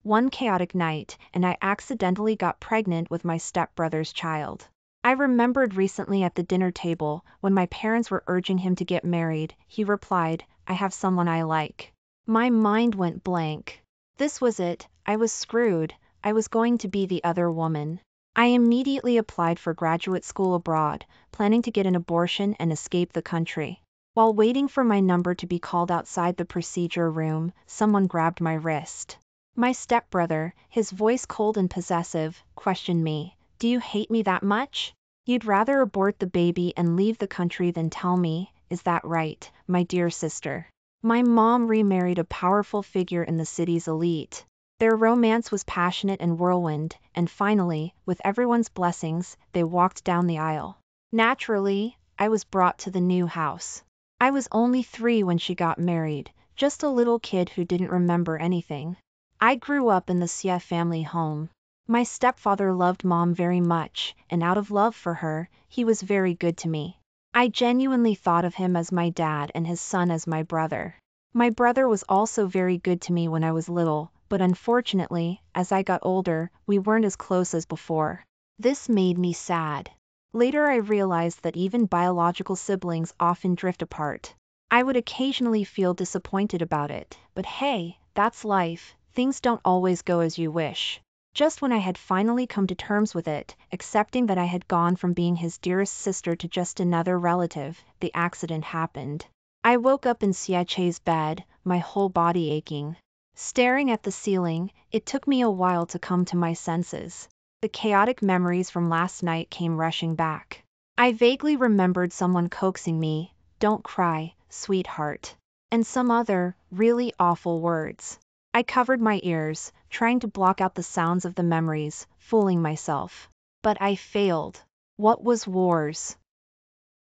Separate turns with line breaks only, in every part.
one chaotic night, and I accidentally got pregnant with my stepbrother's child. I remembered recently at the dinner table, when my parents were urging him to get married, he replied, "I have someone I like." My mind went blank. This was it, I was screwed, I was going to be the other woman. I immediately applied for graduate school abroad, planning to get an abortion and escape the country. While waiting for my number to be called outside the procedure room, someone grabbed my wrist. My stepbrother, his voice cold and possessive, questioned me, "Do you hate me that much? You'd rather abort the baby and leave the country than tell me, is that right, my dear sister?" My mom remarried a powerful figure in the city's elite. Their romance was passionate and whirlwind, and finally, with everyone's blessings, they walked down the aisle. Naturally, I was brought to the new house. I was only 3 when she got married, just a little kid who didn't remember anything. I grew up in the Xie family home. My stepfather loved mom very much, and out of love for her, he was very good to me. I genuinely thought of him as my dad and his son as my brother. My brother was also very good to me when I was little, but unfortunately, as I got older, we weren't as close as before. This made me sad. Later I realized that even biological siblings often drift apart. I would occasionally feel disappointed about it, but hey, that's life, things don't always go as you wish. Just when I had finally come to terms with it, accepting that I had gone from being his dearest sister to just another relative, the accident happened. I woke up in Xie bed, my whole body aching. Staring at the ceiling, it took me a while to come to my senses. The chaotic memories from last night came rushing back. I vaguely remembered someone coaxing me, "Don't cry, sweetheart," and some other, really awful words. I covered my ears, trying to block out the sounds of the memories, fooling myself. But I failed. What was worse?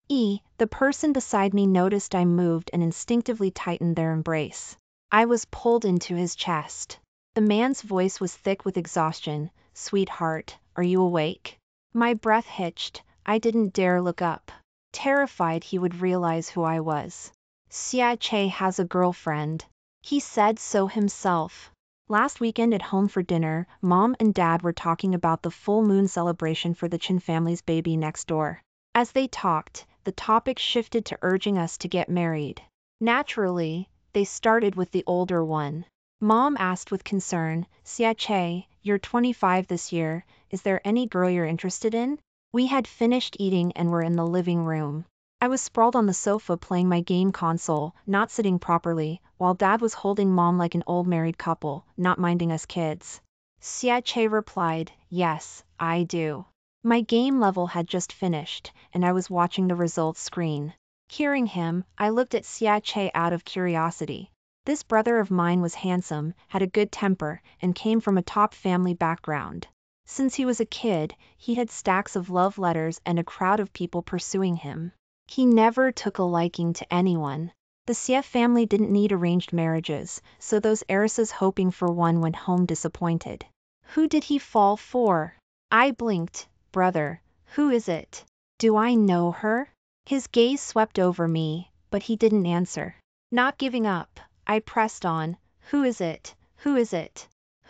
The person beside me noticed I moved and instinctively tightened their embrace. I was pulled into his chest. The man's voice was thick with exhaustion. "Sweetheart, are you awake?" My breath hitched. I didn't dare look up, terrified he would realize who I was. "Xie has a girlfriend. He said so himself. Last weekend at home for dinner, Mom and Dad were talking about the full moon celebration for the Chen family's baby next door. As they talked, the topic shifted to urging us to get married. Naturally, they started with the older one. Mom asked with concern, "Xie, you're 25 this year, is there any girl you're interested in?" We had finished eating and were in the living room. I was sprawled on the sofa playing my game console, not sitting properly, while Dad was holding Mom like an old married couple, not minding us kids. Xie replied, "Yes, I do." My game level had just finished, and I was watching the results screen. Hearing him, I looked at Xie out of curiosity. This brother of mine was handsome, had a good temper, and came from a top family background. Since he was a kid, he had stacks of love letters and a crowd of people pursuing him. He never took a liking to anyone. The Xie family didn't need arranged marriages, so those heiresses hoping for one went home disappointed. Who did he fall for? I blinked. Brother, who is it? Do I know her? His gaze swept over me, but he didn't answer. Not giving up, I pressed on. Who is it? Who is it?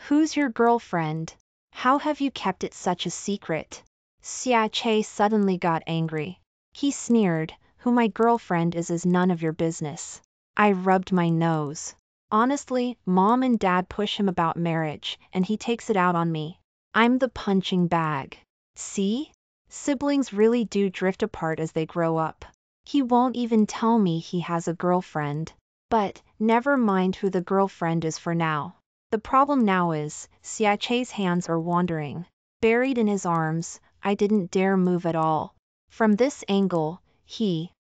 Who's your girlfriend? How have you kept it such a secret? Xie suddenly got angry. He sneered, "Who my girlfriend is none of your business." I rubbed my nose. Honestly, Mom and Dad push him about marriage, and he takes it out on me. I'm the punching bag. See? Siblings really do drift apart as they grow up. He won't even tell me he has a girlfriend. But, never mind who the girlfriend is for now. The problem now is, Xie's hands are wandering. Buried in his arms, I didn't dare move at all. From this angle, he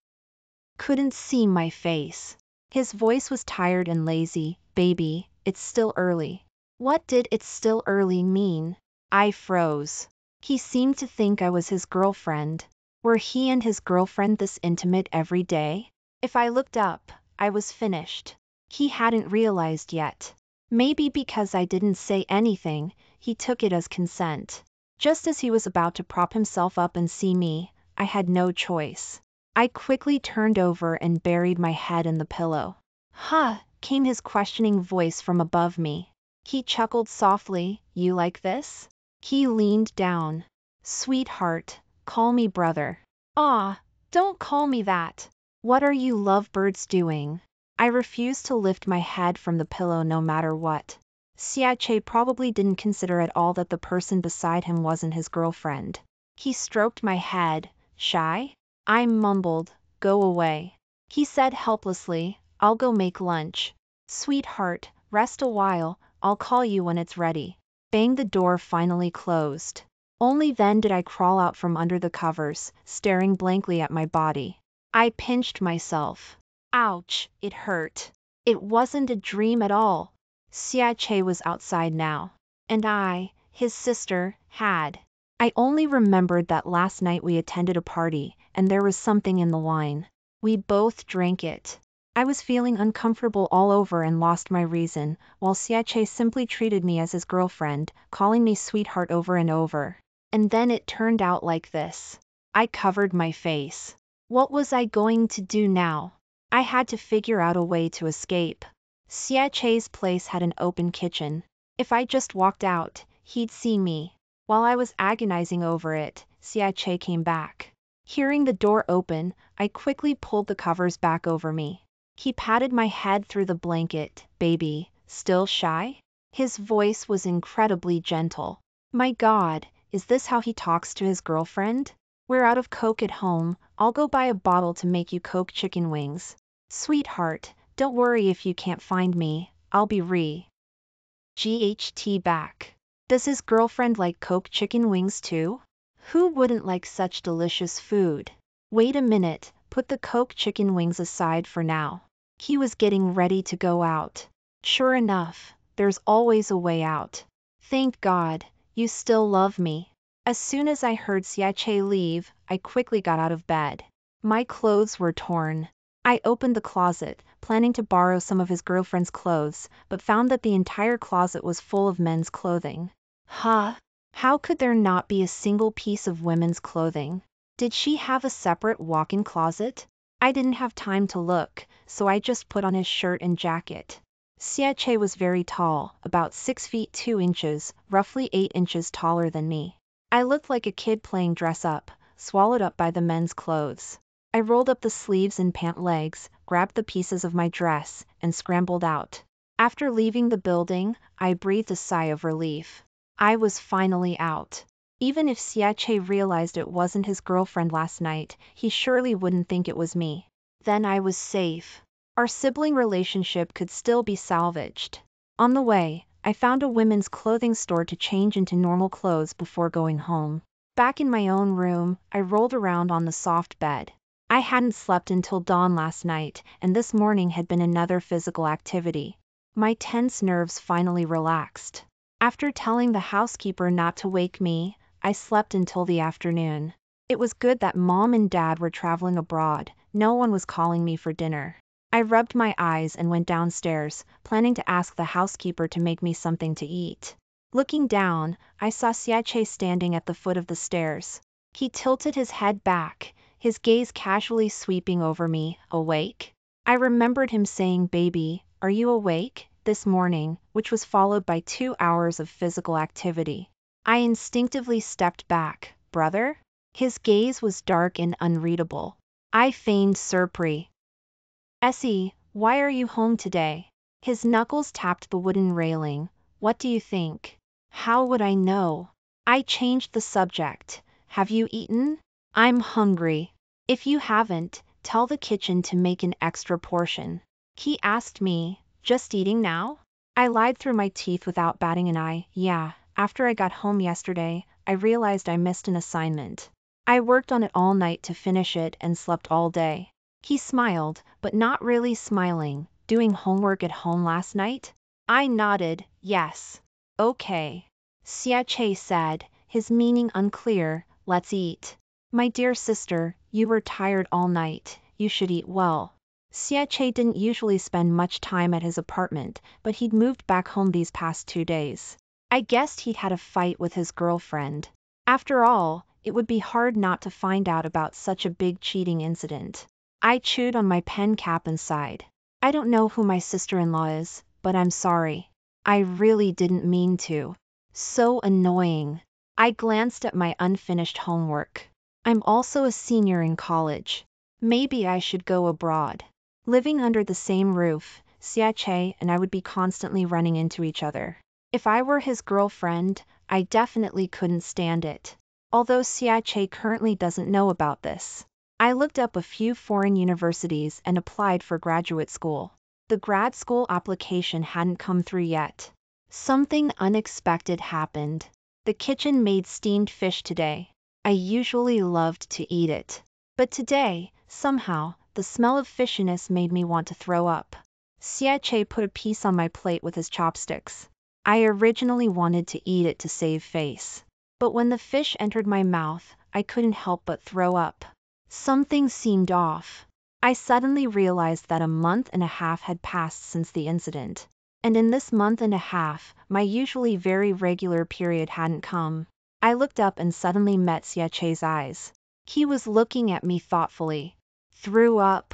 couldn't see my face. His voice was tired and lazy. "Baby, it's still early." What did "it's still early" mean? I froze. He seemed to think I was his girlfriend. Were he and his girlfriend this intimate every day? If I looked up, I was finished. He hadn't realized yet. Maybe because I didn't say anything, he took it as consent. Just as he was about to prop himself up and see me, I had no choice. I quickly turned over and buried my head in the pillow. "Huh," came his questioning voice from above me. He chuckled softly. You like this? He leaned down. Sweetheart, call me brother. Ah, don't call me that. What are you lovebirds doing? I refused to lift my head from the pillow no matter what. Xiache probably didn't consider at all that the person beside him wasn't his girlfriend. He stroked my head. Shy? I mumbled, go away. He said helplessly, I'll go make lunch. Sweetheart, rest a while, I'll call you when it's ready. Bang, the door finally closed. Only then did I crawl out from under the covers, staring blankly at my body. I pinched myself. Ouch, it hurt. It wasn't a dream at all. Xiache was outside now. And I, his sister, had. I only remembered that last night we attended a party, and there was something in the wine. We both drank it. I was feeling uncomfortable all over and lost my reason, while Xiache simply treated me as his girlfriend, calling me sweetheart over and over. And then it turned out like this. I covered my face. What was I going to do now? I had to figure out a way to escape. Xiache's place had an open kitchen. If I just walked out, he'd see me. While I was agonizing over it, Xiache came back. Hearing the door open, I quickly pulled the covers back over me. He patted my head through the blanket. Baby, still shy? His voice was incredibly gentle. My God, is this how he talks to his girlfriend? We're out of Coke at home, I'll go buy a bottle to make you Coke chicken wings. Sweetheart, don't worry if you can't find me, I'll be GHT back. Does his girlfriend like Coke chicken wings too? Who wouldn't like such delicious food? Wait a minute, put the Coke chicken wings aside for now. He was getting ready to go out. Sure enough, there's always a way out. Thank God, you still love me. As soon as I heard Xiache leave, I quickly got out of bed. My clothes were torn. I opened the closet, planning to borrow some of his girlfriend's clothes, but found that the entire closet was full of men's clothing. Huh? How could there not be a single piece of women's clothing? Did she have a separate walk-in closet? I didn't have time to look, so I just put on his shirt and jacket. Xiache was very tall, about 6 feet 2 inches, roughly 8 inches taller than me. I looked like a kid playing dress up, swallowed up by the men's clothes. I rolled up the sleeves and pant legs, grabbed the pieces of my dress, and scrambled out. After leaving the building, I breathed a sigh of relief. I was finally out. Even if Xiache realized it wasn't his girlfriend last night, he surely wouldn't think it was me. Then I was safe. Our sibling relationship could still be salvaged. On the way, I found a women's clothing store to change into normal clothes before going home. Back in my own room, I rolled around on the soft bed. I hadn't slept until dawn last night, and this morning had been another physical activity. My tense nerves finally relaxed. After telling the housekeeper not to wake me, I slept until the afternoon. It was good that Mom and Dad were traveling abroad, no one was calling me for dinner. I rubbed my eyes and went downstairs, planning to ask the housekeeper to make me something to eat. Looking down, I saw Xiache standing at the foot of the stairs. He tilted his head back, his gaze casually sweeping over me. Awake? I remembered him saying, baby, are you awake? This morning, which was followed by 2 hours of physical activity. I instinctively stepped back. Brother? His gaze was dark and unreadable. I feigned surprise. Essie, why are you home today? His knuckles tapped the wooden railing. What do you think? How would I know? I changed the subject. Have you eaten? I'm hungry. If you haven't, tell the kitchen to make an extra portion. He asked me, just eating now? I lied through my teeth without batting an eye. Yeah, after I got home yesterday, I realized I missed an assignment. I worked on it all night to finish it and slept all day. He smiled, but not really smiling. Doing homework at home last night? I nodded, yes. Okay. Xiache said, his meaning unclear, let's eat. My dear sister, you were tired all night, you should eat well. Xiache didn't usually spend much time at his apartment, but he'd moved back home these past 2 days. I guessed he'd had a fight with his girlfriend. After all, it would be hard not to find out about such a big cheating incident. I chewed on my pen cap and sighed. I don't know who my sister-in-law is, but I'm sorry. I really didn't mean to. So annoying. I glanced at my unfinished homework. I'm also a senior in college. Maybe I should go abroad. Living under the same roof, Xiache and I would be constantly running into each other. If I were his girlfriend, I definitely couldn't stand it. Although Xiache currently doesn't know about this. I looked up a few foreign universities and applied for graduate school. The grad school application hadn't come through yet. Something unexpected happened. The kitchen made steamed fish today. I usually loved to eat it. But today, somehow, the smell of fishiness made me want to throw up. Xiache put a piece on my plate with his chopsticks. I originally wanted to eat it to save face. But when the fish entered my mouth, I couldn't help but throw up. Something seemed off. I suddenly realized that a month and a half had passed since the incident. And in this month and a half, my usually very regular period hadn't come. I looked up and suddenly met Xiache's eyes. He was looking at me thoughtfully. Threw up.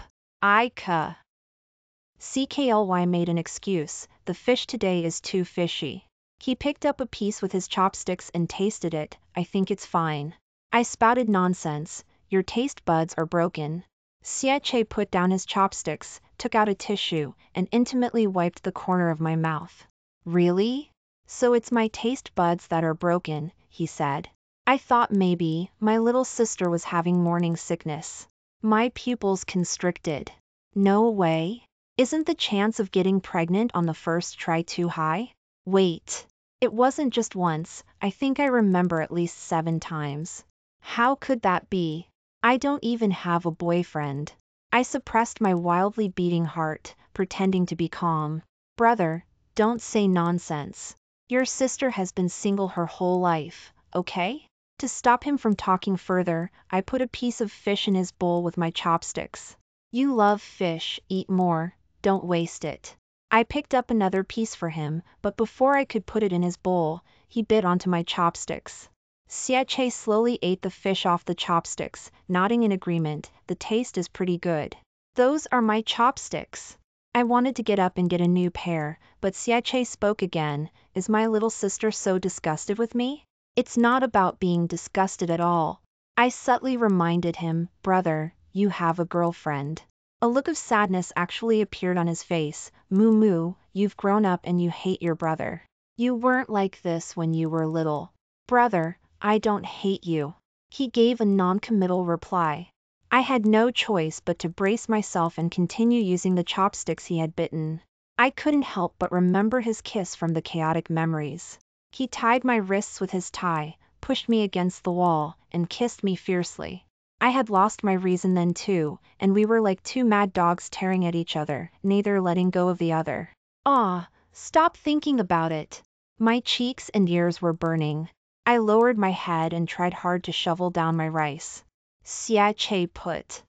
CKLY made an excuse, the fish today is too fishy. He picked up a piece with his chopsticks and tasted it, I think it's fine. I spouted nonsense, your taste buds are broken. Xiache put down his chopsticks, took out a tissue, and intimately wiped the corner of my mouth. Really? So it's my taste buds that are broken, he said. I thought maybe my little sister was having morning sickness. My pupils constricted. No way. Isn't the chance of getting pregnant on the first try too high? Wait. It wasn't just once, I think I remember at least 7 times. How could that be? I don't even have a boyfriend. I suppressed my wildly beating heart, pretending to be calm. Brother, don't say nonsense. Your sister has been single her whole life, okay? To stop him from talking further, I put a piece of fish in his bowl with my chopsticks. You love fish, eat more, don't waste it. I picked up another piece for him, but before I could put it in his bowl, he bit onto my chopsticks. Xiache slowly ate the fish off the chopsticks, nodding in agreement, the taste is pretty good. Those are my chopsticks. I wanted to get up and get a new pair, but Xiache spoke again, is my little sister so disgusted with me? It's not about being disgusted at all. I subtly reminded him, brother, you have a girlfriend. A look of sadness actually appeared on his face. Moo moo, you've grown up and you hate your brother. You weren't like this when you were little. Brother, I don't hate you. He gave a non-committal reply. I had no choice but to brace myself and continue using the chopsticks he had bitten. I couldn't help but remember his kiss from the chaotic memories. He tied my wrists with his tie, pushed me against the wall, and kissed me fiercely. I had lost my reason then too, and we were like 2 mad dogs tearing at each other, neither letting go of the other. Stop thinking about it. My cheeks and ears were burning. I lowered my head and tried hard to shovel down my rice. Xiache put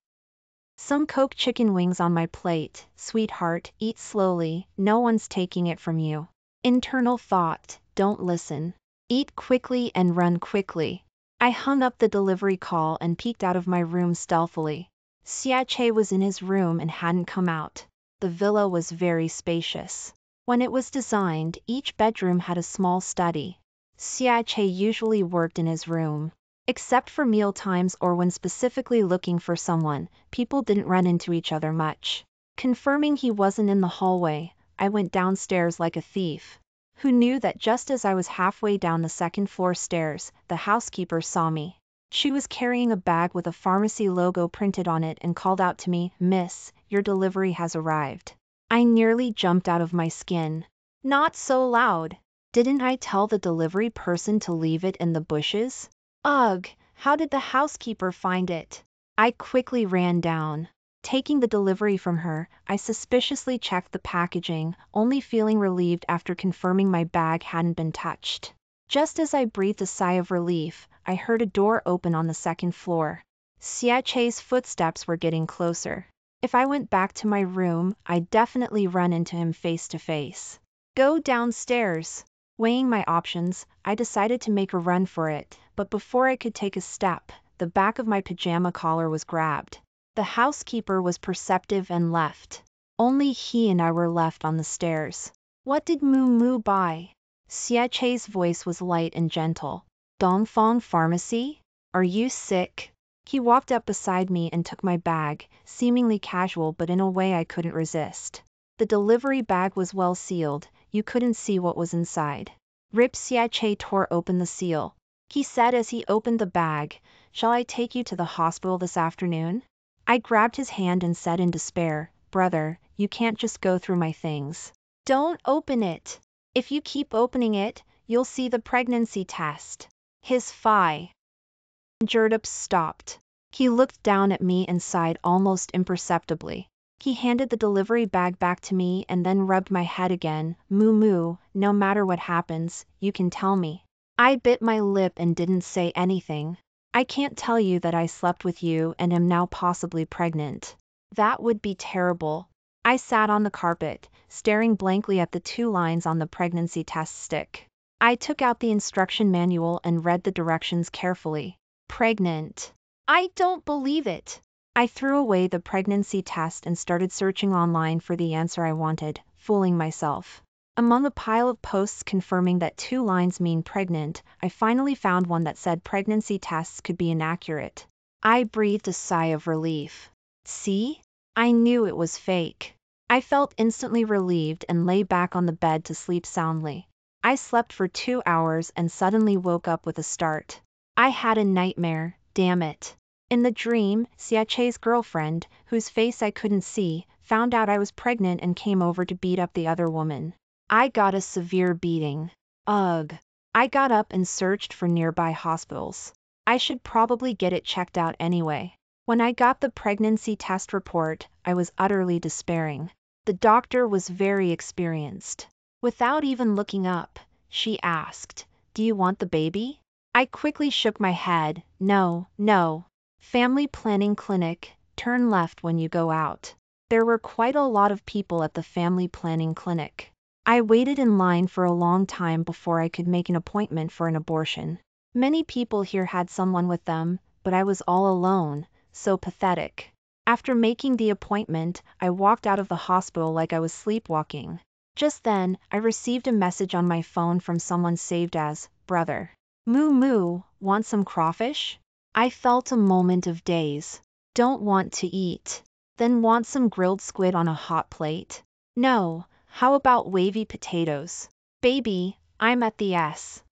some cooked chicken wings on my plate. Sweetheart, eat slowly, no one's taking it from you. Internal thought, don't listen. Eat quickly and run quickly. I hung up the delivery call and peeked out of my room stealthily. Xiache was in his room and hadn't come out. The villa was very spacious. When it was designed, each bedroom had a small study. Xiache usually worked in his room. Except for meal times or when specifically looking for someone, people didn't run into each other much. Confirming he wasn't in the hallway, I went downstairs like a thief. Who knew that just as I was halfway down the 2nd floor stairs, the housekeeper saw me. She was carrying a bag with a pharmacy logo printed on it and called out to me, Miss, your delivery has arrived. I nearly jumped out of my skin. Not so loud. Didn't I tell the delivery person to leave it in the bushes? Ugh, how did the housekeeper find it? I quickly ran down. Taking the delivery from her, I suspiciously checked the packaging, only feeling relieved after confirming my bag hadn't been touched. Just as I breathed a sigh of relief, I heard a door open on the 2nd floor. Xiache's footsteps were getting closer. If I went back to my room, I'd definitely run into him face to face. Go downstairs. Weighing my options, I decided to make a run for it, but before I could take a step, the back of my pajama collar was grabbed. The housekeeper was perceptive and left. Only he and I were left on the stairs. What did Moo Moo buy? Xiache's voice was light and gentle. Dongfang Pharmacy? Are you sick? He walked up beside me and took my bag, seemingly casual but in a way I couldn't resist. The delivery bag was well sealed, you couldn't see what was inside. Rip Xiache tore open the seal. He said as he opened the bag, "Shall I take you to the hospital this afternoon?" I grabbed his hand and said in despair, "Brother, you can't just go through my things. Don't open it. If you keep opening it, you'll see the pregnancy test." His fingertips stopped. He looked down at me and sighed almost imperceptibly. He handed the delivery bag back to me and then rubbed my head again. "Moo Moo, no matter what happens, you can tell me." I bit my lip and didn't say anything. "I can't tell you that I slept with you and am now possibly pregnant. That would be terrible." I sat on the carpet, staring blankly at the 2 lines on the pregnancy test stick. I took out the instruction manual and read the directions carefully. Pregnant. I don't believe it. I threw away the pregnancy test and started searching online for the answer I wanted, fooling myself. Among a pile of posts confirming that 2 lines mean pregnant, I finally found one that said pregnancy tests could be inaccurate. I breathed a sigh of relief. See? I knew it was fake. I felt instantly relieved and lay back on the bed to sleep soundly. I slept for 2 hours and suddenly woke up with a start. I had a nightmare, damn it. In the dream, Xiache's girlfriend, whose face I couldn't see, found out I was pregnant and came over to beat up the other woman. I got a severe beating. Ugh. I got up and searched for nearby hospitals. I should probably get it checked out anyway. When I got the pregnancy test report, I was utterly despairing. The doctor was very experienced. Without even looking up, she asked, "Do you want the baby?" I quickly shook my head, "No, no." Family planning clinic, turn left when you go out. There were quite a lot of people at the family planning clinic. I waited in line for a long time before I could make an appointment for an abortion. Many people here had someone with them, but I was all alone, so pathetic. After making the appointment, I walked out of the hospital like I was sleepwalking. Just then, I received a message on my phone from someone saved as, "Brother. Moo Moo, want some crawfish?" I felt a moment of daze. Don't want to eat. Then want some grilled squid on a hot plate? No, how about wavy potatoes? Baby, I'm at the S.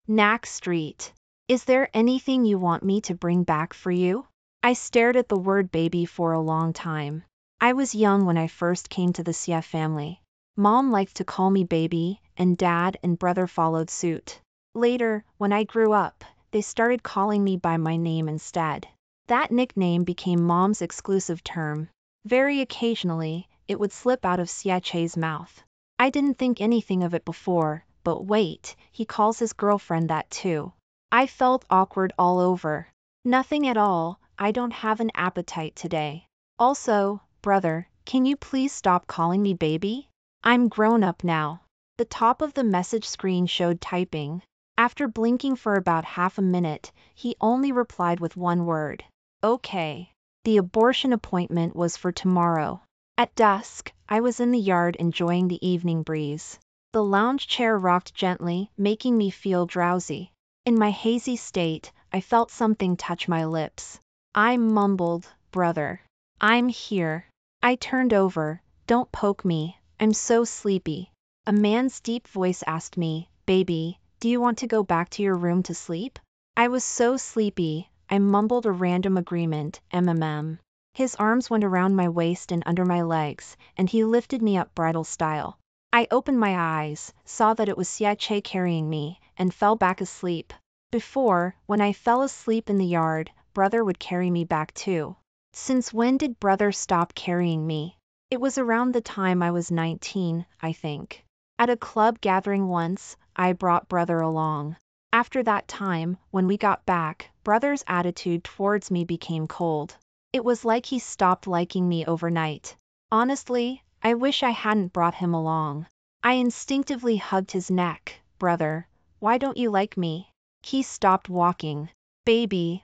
Knack Street. Is there anything you want me to bring back for you? I stared at the word baby for a long time. I was young when I first came to the Xie family. Mom liked to call me baby, and dad and brother followed suit. Later, when I grew up, they started calling me by my name instead. That nickname became Mom's exclusive term. Very occasionally, it would slip out of Xiache's mouth. I didn't think anything of it before, but wait, he calls his girlfriend that too. I felt awkward all over. Nothing at all, I don't have an appetite today. Also, brother, can you please stop calling me baby? I'm grown up now. The top of the message screen showed typing. After blinking for about half a minute, he only replied with one word. Okay. The abortion appointment was for tomorrow. At dusk, I was in the yard enjoying the evening breeze. The lounge chair rocked gently, making me feel drowsy. In my hazy state, I felt something touch my lips. I mumbled, "Brother. I'm here." I turned over. "Don't poke me, I'm so sleepy." A man's deep voice asked me, "Baby, do you want to go back to your room to sleep?" I was so sleepy, I mumbled a random agreement, "MMM." His arms went around my waist and under my legs, and he lifted me up bridal style. I opened my eyes, saw that it was Xiache carrying me, and fell back asleep. Before, when I fell asleep in the yard, brother would carry me back too. Since when did brother stop carrying me? It was around the time I was 19, I think. At a club gathering once, I brought brother along. After that time, when we got back, brother's attitude towards me became cold. It was like he stopped liking me overnight. Honestly, I wish I hadn't brought him along. I instinctively hugged his neck. "Brother, why don't you like me?" He stopped walking. "Baby,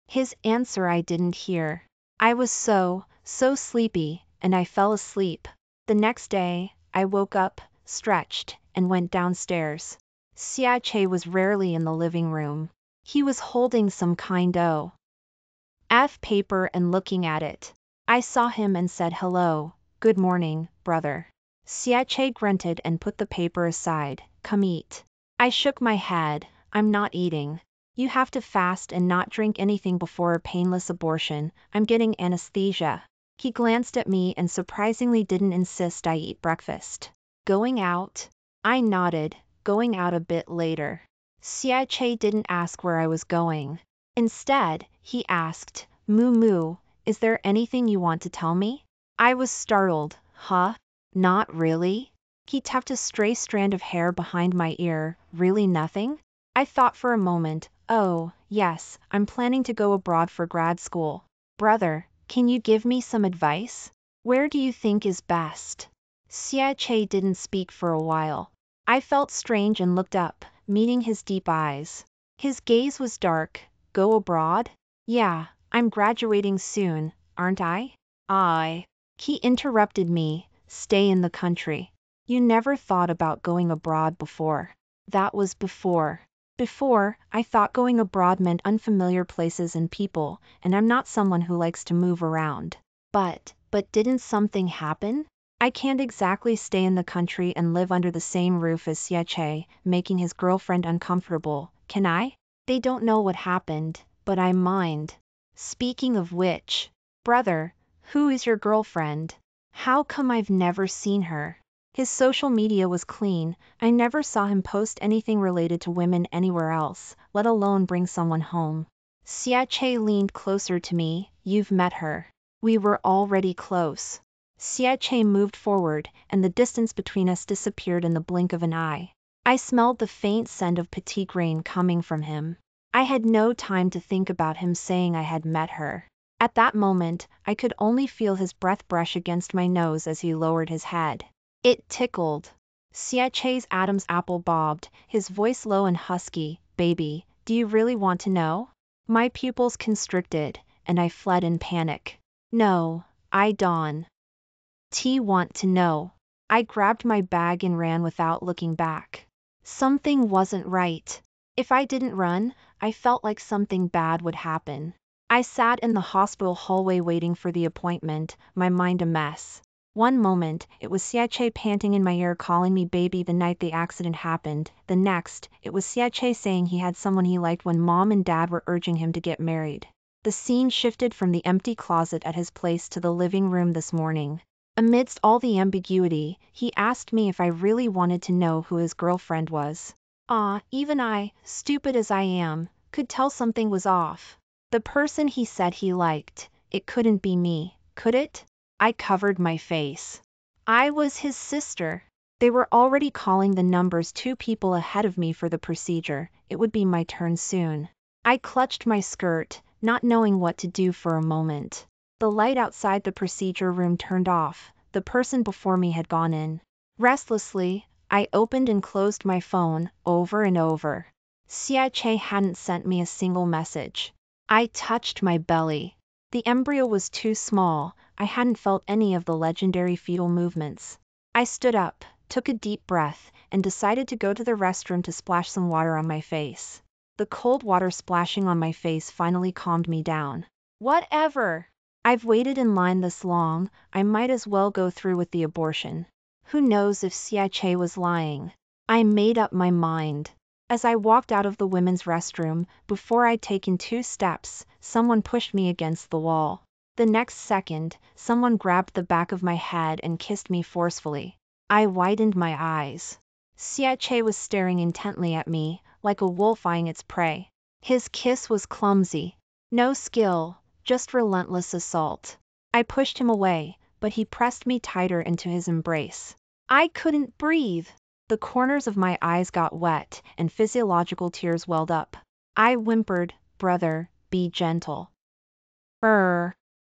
His answer I didn't hear. I was so sleepy, and I fell asleep. The next day, I woke up, stretched, and went downstairs. Xiache was rarely in the living room. He was holding some kind of paper and looking at it. I saw him and said hello, good morning, brother. Xiache grunted and put the paper aside. Come eat. I shook my head. I'm not eating. You have to fast and not drink anything before a painless abortion. I'm getting anesthesia. He glanced at me and surprisingly didn't insist I eat breakfast. Going out? I nodded, going out a bit later. Xiache didn't ask where I was going. Instead, he asked, Moo Moo, is there anything you want to tell me? I was startled. Huh? Not really? He tucked a stray strand of hair behind my ear. Really nothing? I thought for a moment. Oh, yes, I'm planning to go abroad for grad school. Brother, can you give me some advice? Where do you think is best? Xiache didn't speak for a while. I felt strange and looked up, meeting his deep eyes. His gaze was dark. Go abroad? Yeah, I'm graduating soon, aren't I? He interrupted me. Stay in the country. You never thought about going abroad before. That was before. Before, I thought going abroad meant unfamiliar places and people, and I'm not someone who likes to move around. But didn't something happen? I can't exactly stay in the country and live under the same roof as Xiache, making his girlfriend uncomfortable, can I? They don't know what happened, but I mind. Speaking of which, brother, who is your girlfriend? How come I've never seen her? His social media was clean. I never saw him post anything related to women anywhere else, let alone bring someone home. Xiache leaned closer to me. You've met her. We were already close. Xiache moved forward, and the distance between us disappeared in the blink of an eye. I smelled the faint scent of petit grain coming from him. I had no time to think about him saying I had met her. At that moment, I could only feel his breath brush against my nose as he lowered his head. It tickled. Xiache's Adam's apple bobbed, his voice low and husky. Baby, do you really want to know? My pupils constricted, and I fled in panic. No, I don't want to know. I grabbed my bag and ran without looking back. Something wasn't right. If I didn't run, I felt like something bad would happen. I sat in the hospital hallway waiting for the appointment, my mind a mess. One moment, it was Xiache panting in my ear calling me baby the night the accident happened. The next, it was Xiache saying he had someone he liked when mom and dad were urging him to get married. The scene shifted from the empty closet at his place to the living room this morning. Amidst all the ambiguity, he asked me if I really wanted to know who his girlfriend was. Even I, stupid as I am, could tell something was off. The person he said he liked, it couldn't be me, could it? I covered my face. I was his sister. They were already calling the numbers 2 people ahead of me for the procedure. It would be my turn soon. I clutched my skirt, not knowing what to do for a moment. The light outside the procedure room turned off. The person before me had gone in. Restlessly, I opened and closed my phone, over and over. Xiache hadn't sent me a single message. I touched my belly. The embryo was too small. I hadn't felt any of the legendary fetal movements. I stood up, took a deep breath, and decided to go to the restroom to splash some water on my face. The cold water splashing on my face finally calmed me down. Whatever. I've waited in line this long, I might as well go through with the abortion. Who knows if Xiache was lying? I made up my mind. As I walked out of the women's restroom, before I'd taken 2 steps, someone pushed me against the wall. The next second, someone grabbed the back of my head and kissed me forcefully. I widened my eyes. Xiache was staring intently at me, like a wolf eyeing its prey. His kiss was clumsy. No skill, just relentless assault. I pushed him away, but he pressed me tighter into his embrace. I couldn't breathe. The corners of my eyes got wet, and physiological tears welled up. I whimpered, brother, be gentle.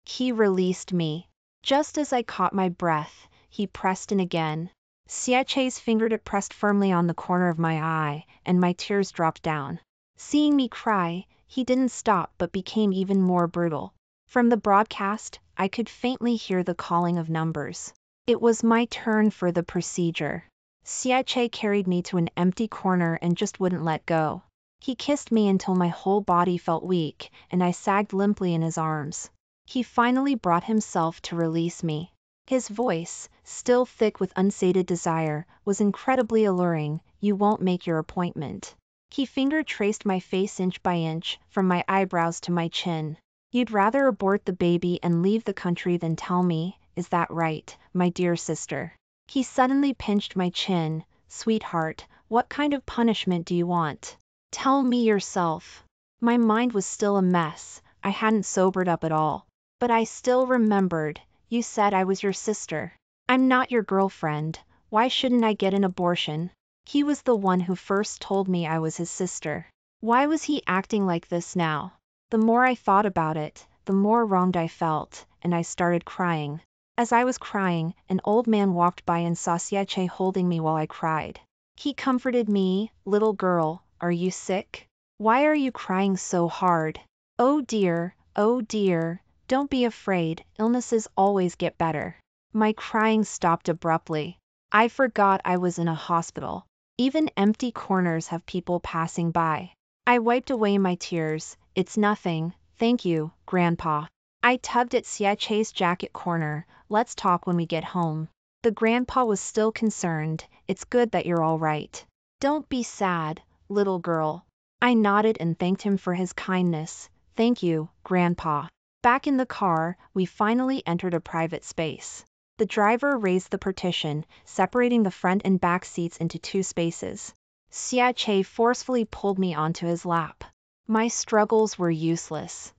He released me. Just as I caught my breath, he pressed in again. Xiache's fingertip pressed firmly on the corner of my eye, and my tears dropped down. Seeing me cry, he didn't stop but became even more brutal. From the broadcast, I could faintly hear the calling of numbers. It was my turn for the procedure. Siache carried me to an empty corner and just wouldn't let go. He kissed me until my whole body felt weak, and I sagged limply in his arms. He finally brought himself to release me. His voice, still thick with unsated desire, was incredibly alluring. "You won't make your appointment." He finger traced my face inch by inch, from my eyebrows to my chin. "You'd rather abort the baby and leave the country than tell me, is that right, my dear sister?" He suddenly pinched my chin. "Sweetheart, what kind of punishment do you want? Tell me yourself." My mind was still a mess. I hadn't sobered up at all. But I still remembered. "You said I was your sister. I'm not your girlfriend. Why shouldn't I get an abortion?" He was the one who first told me I was his sister. Why was he acting like this now? The more I thought about it, the more wronged I felt, and I started crying. As I was crying, an old man walked by and saw Siache holding me while I cried. He comforted me. "Little girl, are you sick? Why are you crying so hard? Oh dear, don't be afraid, illnesses always get better." My crying stopped abruptly. I forgot I was in a hospital. Even empty corners have people passing by. I wiped away my tears. "It's nothing, thank you, Grandpa." I tugged at Siache's jacket corner. "Let's talk when we get home." The grandpa was still concerned. "It's good that you're all right. Don't be sad, little girl." I nodded and thanked him for his kindness. "Thank you, Grandpa." Back in the car, we finally entered a private space. The driver raised the partition, separating the front and back seats into 2 spaces. Siache forcefully pulled me onto his lap. My struggles were useless,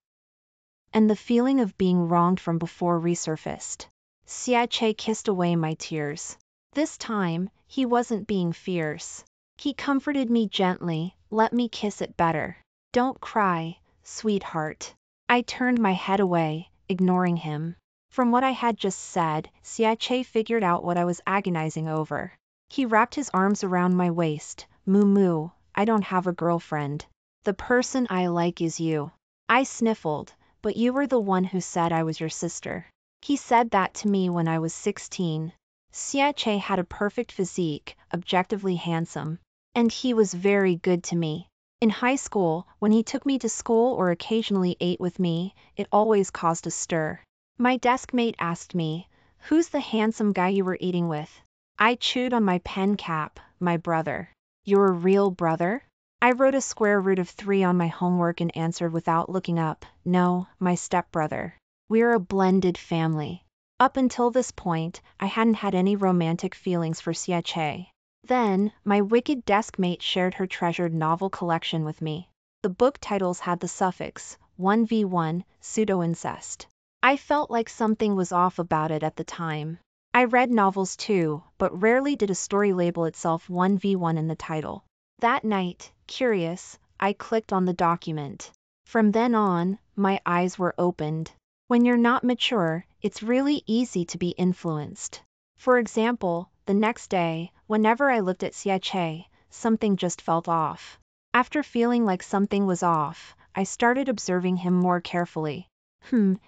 and the feeling of being wronged from before resurfaced. Siache kissed away my tears. This time, he wasn't being fierce. He comforted me gently. "Let me kiss it better. Don't cry, sweetheart." I turned my head away, ignoring him. From what I had just said, Siache figured out what I was agonizing over. He wrapped his arms around my waist. "Moo moo, I don't have a girlfriend. The person I like is you." I sniffled. "But you were the one who said I was your sister." He said that to me when I was 16. Siache had a perfect physique, objectively handsome. And he was very good to me. In high school, when he took me to school or occasionally ate with me, it always caused a stir. My desk mate asked me, "Who's the handsome guy you were eating with?" I chewed on my pen cap. "My brother." "Your real brother?" I wrote a square root of 3 on my homework and answered without looking up. "No, my stepbrother. We're a blended family." Up until this point, I hadn't had any romantic feelings for Siache. Then, my wicked desk mate shared her treasured novel collection with me. The book titles had the suffix 1v1, pseudo-incest. I felt like something was off about it at the time. I read novels too, but rarely did a story label itself 1v1 in the title. That night, curious, I clicked on the document. From then on, my eyes were opened. When you're not mature, it's really easy to be influenced. For example, the next day, whenever I looked at Siache, something just felt off. After feeling like something was off, I started observing him more carefully.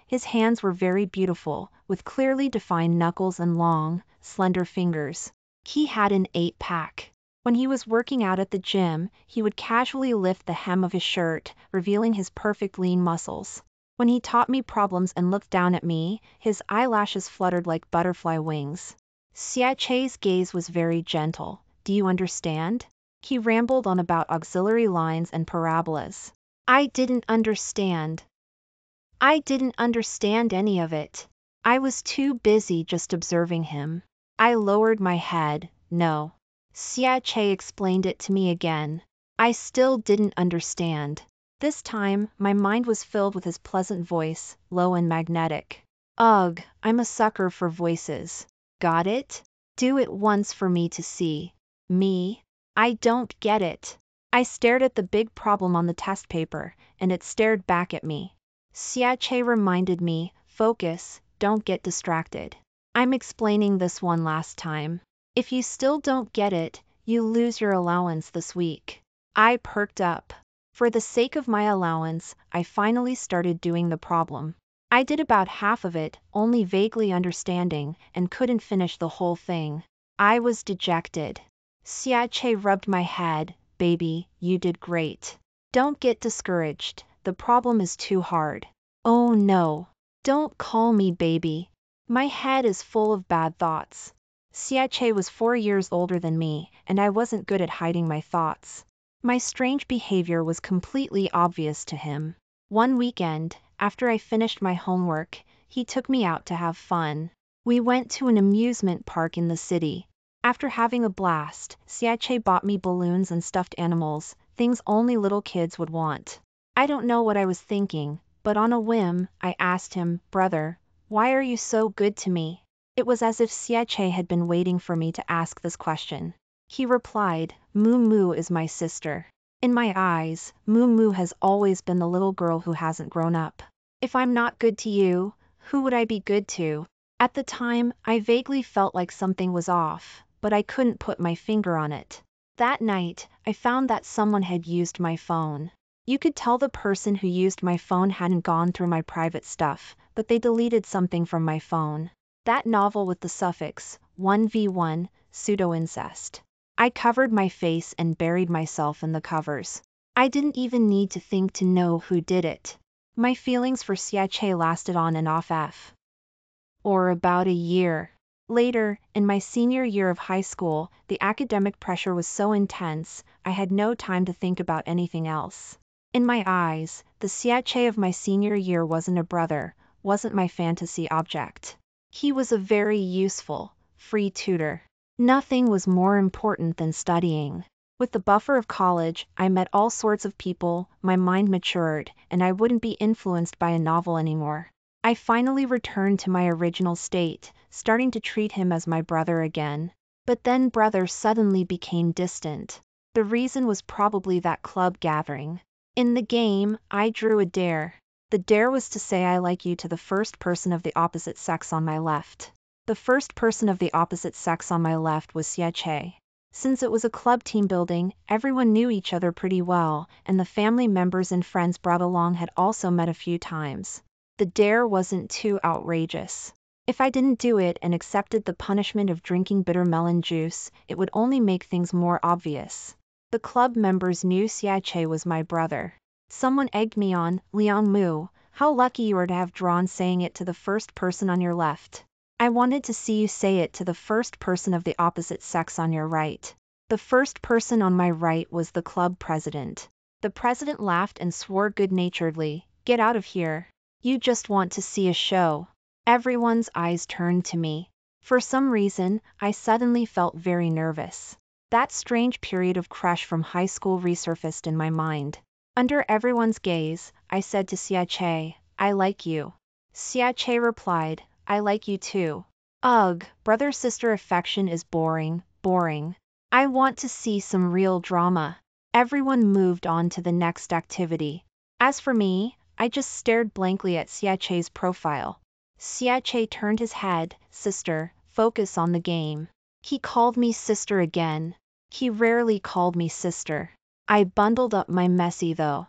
His hands were very beautiful, with clearly defined knuckles and long, slender fingers. He had an 8-pack. When he was working out at the gym, he would casually lift the hem of his shirt, revealing his perfect lean muscles. When he taught me problems and looked down at me, his eyelashes fluttered like butterfly wings. Siache's gaze was very gentle. "Do you understand?" He rambled on about auxiliary lines and parabolas. I didn't understand any of it. I was too busy just observing him. I lowered my head. "No." Siache explained it to me again. I still didn't understand. This time, my mind was filled with his pleasant voice, low and magnetic. "Ugh, I'm a sucker for voices. Got it? Do it once for me to see." Me? I don't get it. I stared at the big problem on the test paper, and it stared back at me. Siache reminded me, "Focus, don't get distracted. I'm explaining this one last time. If you still don't get it, you lose your allowance this week." I perked up. For the sake of my allowance, I finally started doing the problem. I did about half of it, only vaguely understanding, and couldn't finish the whole thing. I was dejected. Xiache rubbed my head. Baby, you did great. Don't get discouraged, the problem is too hard. Oh no. Don't call me baby. My head is full of bad thoughts. Xiache was 4 years older than me, and I wasn't good at hiding my thoughts. My strange behavior was completely obvious to him. One weekend, after I finished my homework, he took me out to have fun. We went to an amusement park in the city. After having a blast, Xiache bought me balloons and stuffed animals, things only little kids would want. I don't know what I was thinking, but on a whim, I asked him, brother, why are you so good to me? It was as if Xiache had been waiting for me to ask this question. He replied, Moo Moo is my sister. In my eyes, Moo Moo has always been the little girl who hasn't grown up. If I'm not good to you, who would I be good to? At the time, I vaguely felt like something was off, but I couldn't put my finger on it. That night, I found that someone had used my phone. You could tell the person who used my phone hadn't gone through my private stuff, but they deleted something from my phone. That novel with the suffix 1v1, pseudo-incest. I covered my face and buried myself in the covers. I didn't even need to think to know who did it. My feelings for Xiache lasted on and off or about a year. Later, in my senior year of high school, the academic pressure was so intense, I had no time to think about anything else. In my eyes, the Xiache of my senior year wasn't a brother, wasn't my fantasy object. He was a very useful, free tutor. Nothing was more important than studying. With the buffer of college, I met all sorts of people, my mind matured, and I wouldn't be influenced by a novel anymore. I finally returned to my original state, starting to treat him as my brother again. But then brother suddenly became distant. The reason was probably that club gathering. In the game, I drew a dare. The dare was to say I like you to the first person of the opposite sex on my left. The first person of the opposite sex on my left was Xiache. Since it was a club team building, everyone knew each other pretty well, and the family members and friends brought along had also met a few times. The dare wasn't too outrageous. If I didn't do it and accepted the punishment of drinking bitter melon juice, it would only make things more obvious. The club members knew Xiache was my brother. Someone egged me on, Liang Mu, how lucky you are to have drawn saying it to the first person on your left. I wanted to see you say it to the first person of the opposite sex on your right. The first person on my right was the club president. The president laughed and swore good-naturedly, get out of here. You just want to see a show. Everyone's eyes turned to me. For some reason, I suddenly felt very nervous. That strange period of crush from high school resurfaced in my mind. Under everyone's gaze, I said to Xiache, I like you. Xiache replied, I like you too. Ugh, brother-sister affection is boring, boring. I want to see some real drama. Everyone moved on to the next activity. As for me, I just stared blankly at Xiache's profile. Xiache turned his head, sister, focus on the game. He called me sister again. He rarely called me sister. I bundled up my messy though.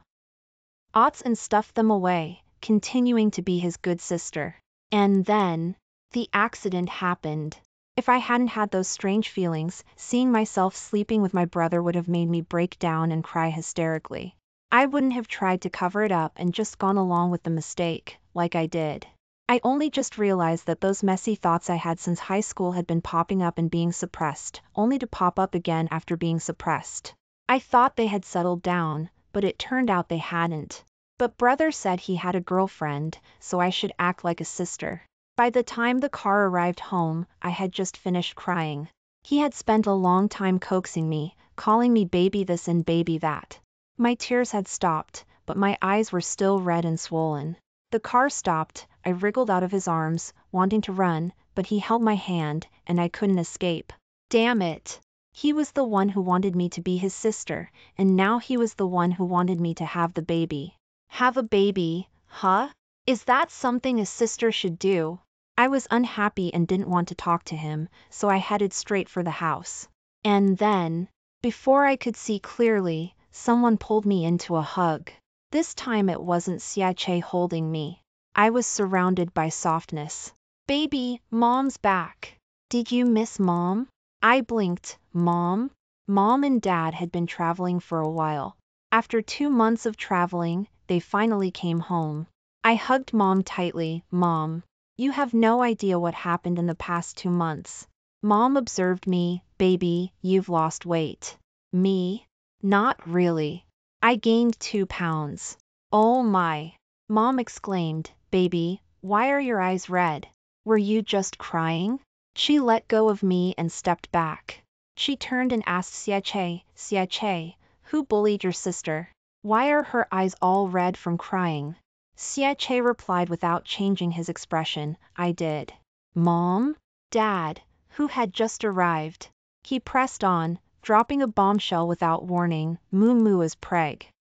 Oughts and stuffed them away, continuing to be his good sister. And then, the accident happened. If I hadn't had those strange feelings, seeing myself sleeping with my brother would have made me break down and cry hysterically. I wouldn't have tried to cover it up and just gone along with the mistake, like I did. I only just realized that those messy thoughts I had since high school had been popping up and being suppressed, only to pop up again after being suppressed. I thought they had settled down, but it turned out they hadn't. But brother said he had a girlfriend, so I should act like a sister. By the time the car arrived home, I had just finished crying. He had spent a long time coaxing me, calling me baby this and baby that. My tears had stopped, but my eyes were still red and swollen. The car stopped, I wriggled out of his arms, wanting to run, but he held my hand, and I couldn't escape. Damn it! He was the one who wanted me to be his sister, and now he was the one who wanted me to have the baby. Have a baby, huh? Is that something a sister should do? I was unhappy and didn't want to talk to him, so I headed straight for the house. And then, before I could see clearly, someone pulled me into a hug. This time it wasn't Xiache holding me. I was surrounded by softness. Baby, Mom's back. Did you miss Mom? I blinked. Mom? Mom and Dad had been traveling for a while. After 2 months of traveling, they finally came home. I hugged Mom tightly. Mom, you have no idea what happened in the past 2 months. Mom observed me. Baby, you've lost weight. Me? Not really. I gained 2 pounds. Oh my. Mom exclaimed. Baby, why are your eyes red? Were you just crying? She let go of me and stepped back. She turned and asked Xie, who bullied your sister? Why are her eyes all red from crying? Xie replied without changing his expression, I did. Mom? Dad, who had just arrived. He pressed on, dropping a bombshell without warning. Moo is pregnant.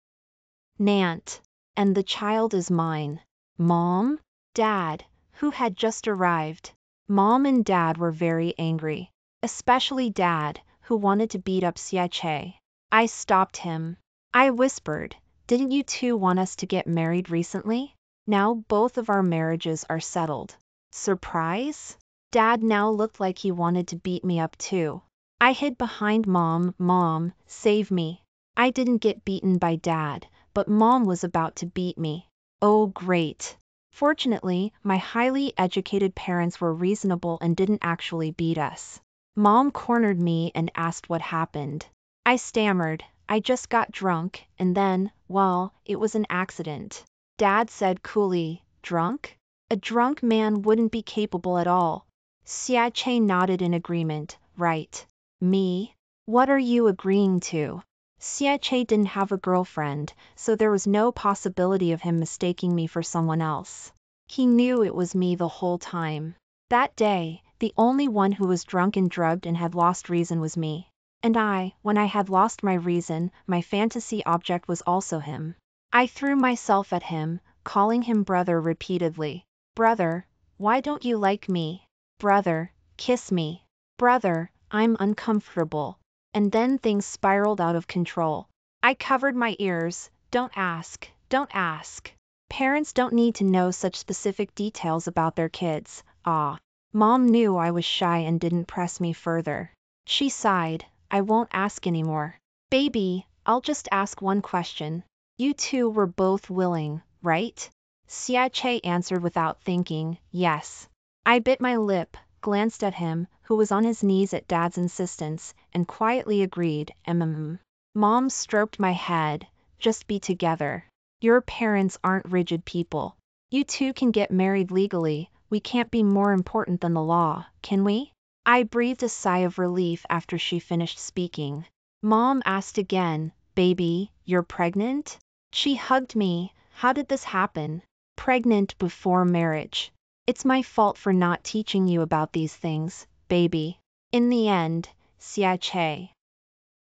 And the child is mine. Mom? Dad, who had just arrived. Mom and Dad were very angry. Especially Dad, who wanted to beat up Xie. I stopped him. I whispered, didn't you two want us to get married recently? Now both of our marriages are settled. Surprise? Dad now looked like he wanted to beat me up too. I hid behind Mom. Mom, save me. I didn't get beaten by Dad, but Mom was about to beat me. Oh great. Fortunately, my highly educated parents were reasonable and didn't actually beat us. Mom cornered me and asked what happened. I stammered, I just got drunk, and then, well, it was an accident. Dad said coolly, drunk? A drunk man wouldn't be capable at all. Xie nodded in agreement, right. Me? What are you agreeing to? Xie didn't have a girlfriend, so there was no possibility of him mistaking me for someone else. He knew it was me the whole time. That day, the only one who was drunk and drugged and had lost reason was me. And when I had lost my reason, my fantasy object was also him. I threw myself at him, calling him brother repeatedly. Brother, why don't you like me? Brother, kiss me. Brother, I'm uncomfortable. And then things spiraled out of control. I covered my ears. Don't ask. Parents don't need to know such specific details about their kids. Mom knew I was shy and didn't press me further. She sighed, I won't ask anymore. Baby, I'll just ask one question. You two were both willing, right? Xie answered without thinking, yes. I bit my lip, glanced at him, who was on his knees at Dad's insistence, and quietly agreed, Mom stroked my head, just be together. Your parents aren't rigid people. You two can get married legally, we can't be more important than the law, can we? I breathed a sigh of relief after she finished speaking. Mom asked again, baby, you're pregnant? She hugged me, how did this happen? Pregnant before marriage. It's my fault for not teaching you about these things, baby. In the end, Xie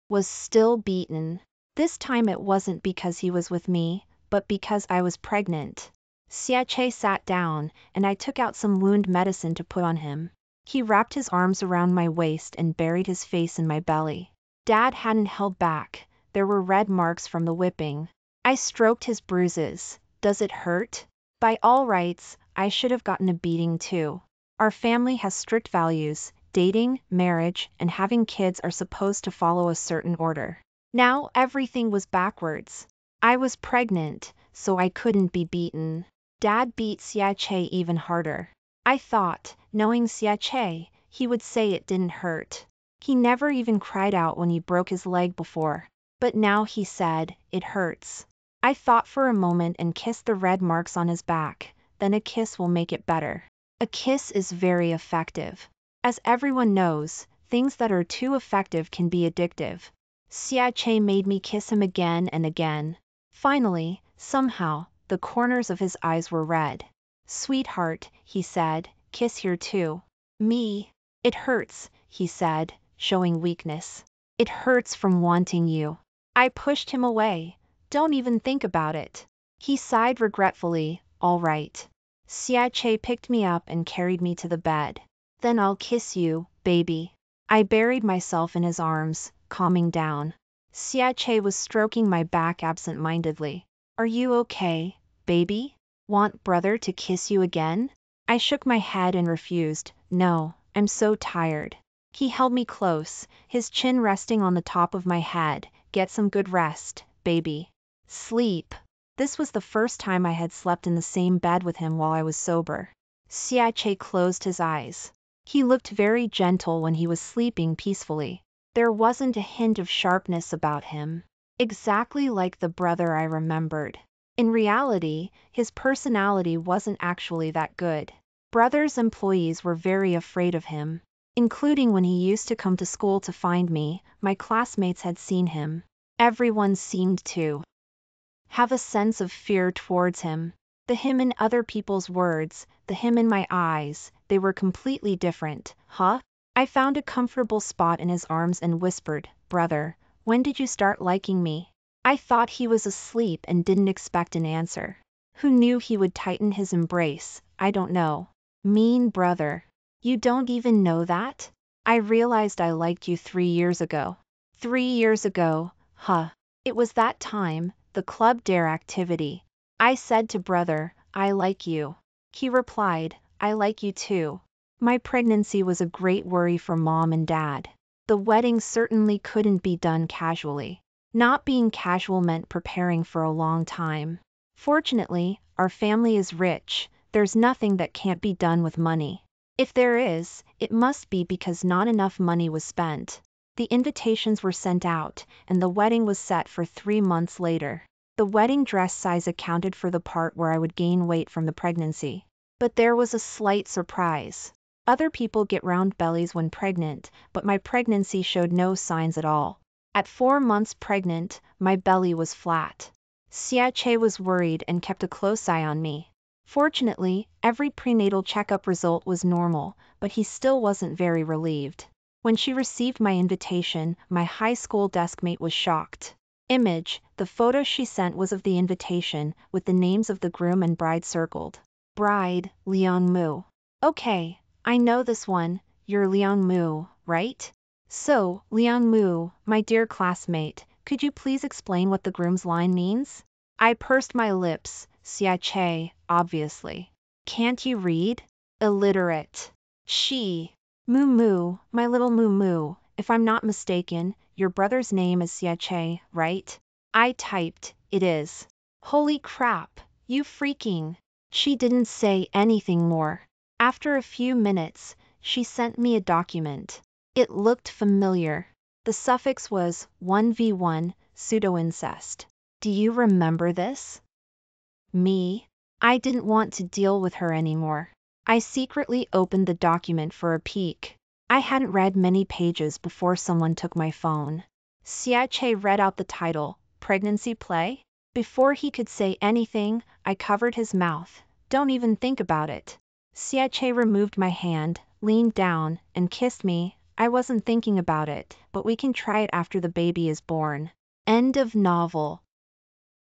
was still beaten. This time it wasn't because he was with me, but because I was pregnant. Xie sat down, and I took out some wound medicine to put on him. He wrapped his arms around my waist and buried his face in my belly. Dad hadn't held back, there were red marks from the whipping. I stroked his bruises. Does it hurt? By all rights, I should have gotten a beating too. Our family has strict values. Dating, marriage, and having kids are supposed to follow a certain order. Now everything was backwards. I was pregnant, so I couldn't be beaten. Dad beat Xie even harder. I thought, knowing Xie, he would say it didn't hurt. He never even cried out when he broke his leg before. But now he said, it hurts. I thought for a moment and kissed the red marks on his back, then a kiss will make it better. A kiss is very effective. As everyone knows, things that are too effective can be addictive. Xie made me kiss him again and again. Finally, somehow, the corners of his eyes were red. Sweetheart, he said, kiss here too. Me? It hurts, he said, showing weakness. It hurts from wanting you. I pushed him away. Don't even think about it. He sighed regretfully, all right. Xie picked me up and carried me to the bed. Then I'll kiss you, baby. I buried myself in his arms, calming down. Xie was stroking my back absent-mindedly. Are you okay, baby? Want brother to kiss you again? I shook my head and refused. No, I'm so tired. He held me close, his chin resting on the top of my head. Get some good rest, baby. Sleep. This was the first time I had slept in the same bed with him while I was sober. Xiache closed his eyes. He looked very gentle when he was sleeping peacefully. There wasn't a hint of sharpness about him. Exactly like the brother I remembered. In reality, his personality wasn't actually that good. Brother's employees were very afraid of him. Including when he used to come to school to find me, my classmates had seen him. Everyone seemed to have a sense of fear towards him. The him in other people's words, the him in my eyes, they were completely different. Huh? I found a comfortable spot in his arms and whispered, brother, when did you start liking me? I thought he was asleep and didn't expect an answer. Who knew he would tighten his embrace? I don't know. Mean brother. You don't even know that? I realized I liked you 3 years ago. 3 years ago, huh? It was that time, the Club Dare activity. I said to brother, I like you. He replied, I like you too. My pregnancy was a great worry for mom and dad. The wedding certainly couldn't be done casually. Not being casual meant preparing for a long time. Fortunately, our family is rich, there's nothing that can't be done with money. If there is, it must be because not enough money was spent. The invitations were sent out, and the wedding was set for 3 months later. The wedding dress size accounted for the part where I would gain weight from the pregnancy. But there was a slight surprise. Other people get round bellies when pregnant, but my pregnancy showed no signs at all. At 4 months pregnant, my belly was flat. Xiache was worried and kept a close eye on me. Fortunately, every prenatal checkup result was normal, but he still wasn't very relieved. When she received my invitation, my high school deskmate was shocked. Image, the photo she sent was of the invitation, with the names of the groom and bride circled. Bride, Liang Mu. Okay, I know this one, you're Liang Mu, right? So, Liang Mu, my dear classmate, could you please explain what the groom's line means? I pursed my lips. Xiache, obviously. Can't you read? Illiterate. She. Moo Moo, my little Moo Moo, if I'm not mistaken, your brother's name is Xiache, right? I typed, it is. Holy crap, you freaking. She didn't say anything more. After a few minutes, she sent me a document. It looked familiar. The suffix was 1v1, pseudo-incest. Do you remember this? Me? I didn't want to deal with her anymore. I secretly opened the document for a peek. I hadn't read many pages before someone took my phone. Xiache read out the title, Pregnancy Play? Before he could say anything, I covered his mouth. Don't even think about it. Xiache removed my hand, leaned down, and kissed me. I wasn't thinking about it, but we can try it after the baby is born. End of novel.